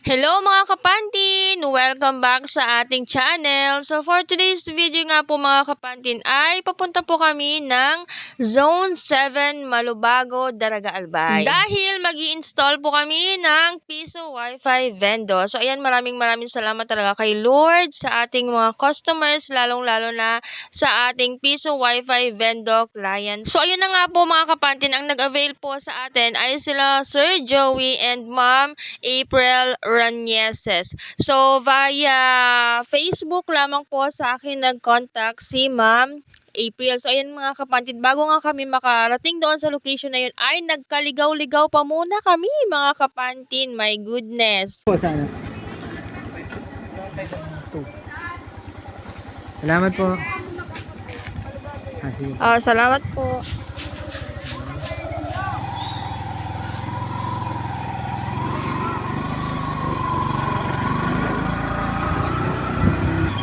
Hello mga kapantin! Welcome back sa ating channel. So for today's video nga po mga kapantin ay papunta po kami ng Zone 7 Malubago, Daraga Albay. Dahil mag-i-install po kami ng Piso Wi-Fi vendor. So ayan, maraming salamat talaga kay Lord sa ating mga customers, lalong-lalo na sa ating Piso Wi-Fi vendor client. So ayun na nga po mga kapantin, ang nag-avail po sa atin ay sila Sir Joey and Ma'am April Ranieses. So, via Facebook lamang po sa akin nag-contact si Ma'am April. So, ayan mga kapatid, bago nga kami makarating doon sa location na yun, ay nagkaligaw-ligaw pa muna kami mga kapantin. My goodness. Po sana. Salamat po. Sige. Salamat po.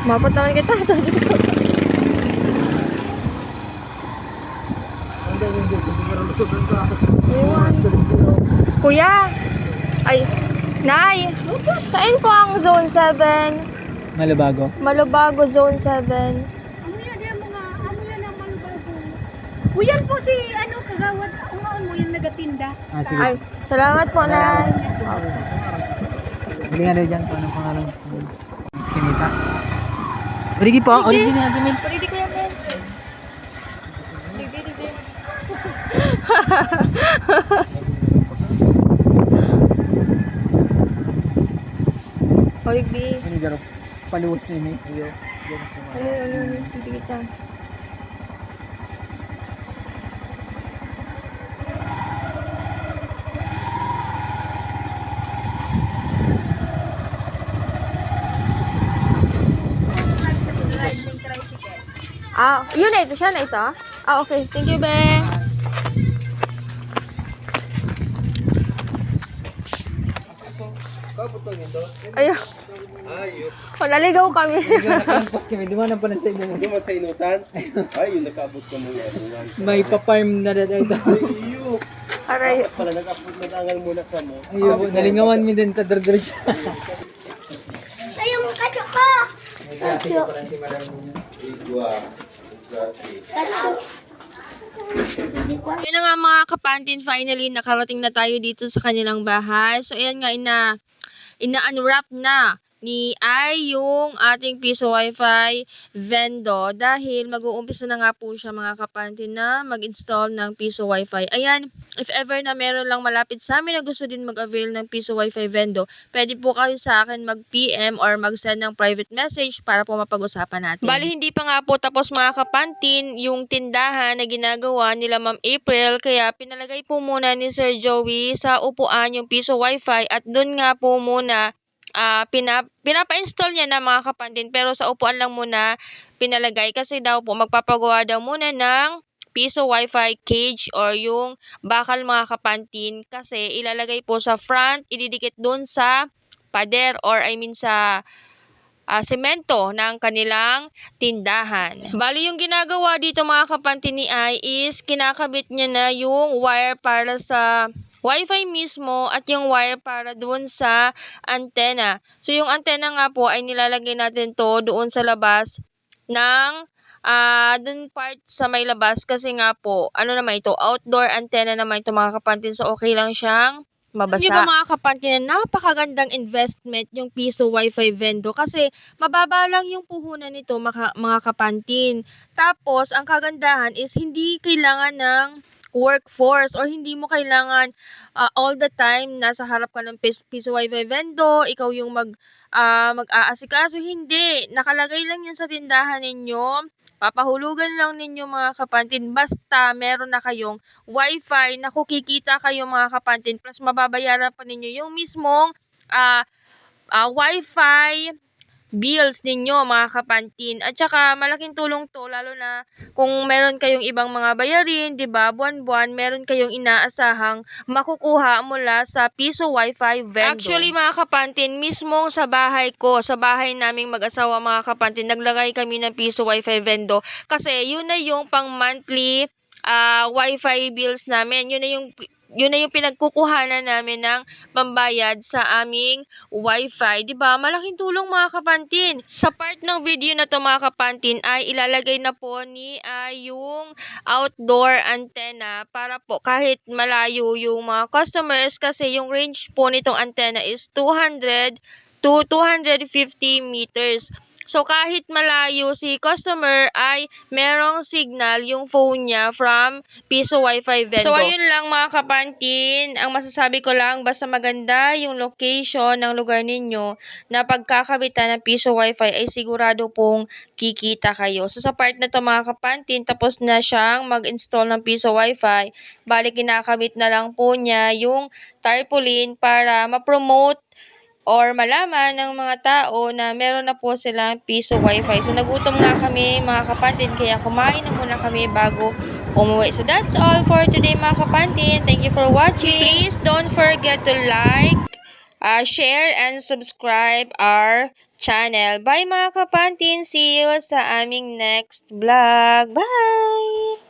Mapot naman kita. Kuya! Ay, Nay! Saan po ang Zone 7? Malubago. Malubago Zone 7. Ano yan mga, ano yan ang malubago? Uyan po si, kagawad, umaon mo yung nagatinda. Sige. Ay, salamat po, Nay. Hindi nga daw dyan. Anong pangalan? Skinita. Origi po. Origi na natin. Pwede ko yan, men. Digdi. Digdi. Ano garo? Paluwas na yun eh. Ano, digdi kita. Yun na ito. Siya na ito? Okay. Thank you, be. Ayun. Naligaw kami. Nakalampas kami. Dumanan pa lang sa inyo. Hindi mo sa inutan? Ay, yung nag-abot ka muna. May pa-farm na dada ito. Ay, iyo. Aray. Pala nag-abot, nag-angal muna ka mo. Ayun. Nalingawan mi din. Tadar-diretso. Ayun, kacho ka! Igwa. Yun na nga mga kapantin, finally nakarating na tayo dito sa kanilang bahay. So ayan nga, ina-unwrap na ni ay yung ating Piso Wi-Fi vendor dahil mag-uumpisa na nga po siya mga kapantin na mag-install ng Piso Wi-Fi. Ayan, if ever na meron lang malapit sa amin na gusto din mag-avail ng Piso Wi-Fi vendor, pwede po kayo sa akin mag-PM or mag-send ng private message para po mapag-usapan natin. Bali, hindi pa nga po tapos mga kapantin yung tindahan na ginagawa nila Ma'am April, kaya pinalagay po muna ni Sir Joey sa upuan yung Piso Wi-Fi at doon nga po muna pinapa-install niya na mga kapantin, pero sa upuan lang muna pinalagay kasi daw po magpapagawa daw muna ng Piso Wi-Fi cage or yung bakal mga kapantin kasi ilalagay po sa front, ididikit doon sa pader or sa semento ng kanilang tindahan. Bali yung ginagawa dito mga kapantin ni Ay is kinakabit niya na yung wire para sa Wi-Fi mismo at yung wire para doon sa antena. So yung antena nga po ay nilalagay natin to doon sa labas ng doon part sa may labas kasi nga po naman ito, outdoor antenna naman ito mga kapantin, so okay lang siyang mabasa. Hindi ba mga kapantin, napakagandang investment yung Piso Wi-Fi vendor kasi mababa lang yung puhunan nito mga kapantin. Tapos ang kagandahan is hindi kailangan ng workforce or hindi mo kailangan all the time nasa harap ka ng Piso Wi-Fi vendor, ikaw yung mag-aasikaso. Hindi, nakalagay lang yan sa tindahan ninyo. Papahulugan lang ninyo mga kapantin basta meron na kayong Wi-Fi na kukikita kayo mga kapantin plus mababayaran pa ninyo yung mismong Wi-Fi bills ninyo mga kapantin. At saka malaking tulong to lalo na kung meron kayong ibang mga bayarin, 'di ba? Buwan-buwan meron kayong inaasahang makukuha mula sa Piso Wi-Fi vendor. Actually mga kapantin, mismong sa bahay ko, sa bahay naming mag-asawa mga kapantin, naglagay kami ng Piso Wi-Fi vendor kasi yun na yung pang monthly Wi-Fi bills namin. Yun na yung yun na yung pinagkukuhanan namin ng pambayad sa aming wifi. Diba? Malaking tulong mga kapantin. Sa part ng video na to mga kapantin ay ilalagay na po ni yung outdoor antenna para po kahit malayo yung mga customers kasi yung range po nitong antenna is 200 to 250 meters. So, kahit malayo si customer ay merong signal yung phone niya from Piso Wi-Fi Vengo. So, ayun lang mga kapantin. Ang masasabi ko lang, basta maganda yung location ng lugar ninyo na pagkakabitan ng Piso Wi-Fi ay sigurado pong kikita kayo. So, sa part na to mga kapantin, tapos na siyang mag-install ng Piso Wi-Fi. Balik kinakabit na lang po niya yung tarpaulin para ma-promote or malaman ng mga tao na meron na po silang Piso Wi-Fi. So, nagutom nga kami mga kapantin, kaya kumain na muna kami bago umuwi. So, that's all for today mga kapantin. Thank you for watching. Please don't forget to like, share, and subscribe our channel. Bye mga kapantin! See you sa aming next vlog. Bye!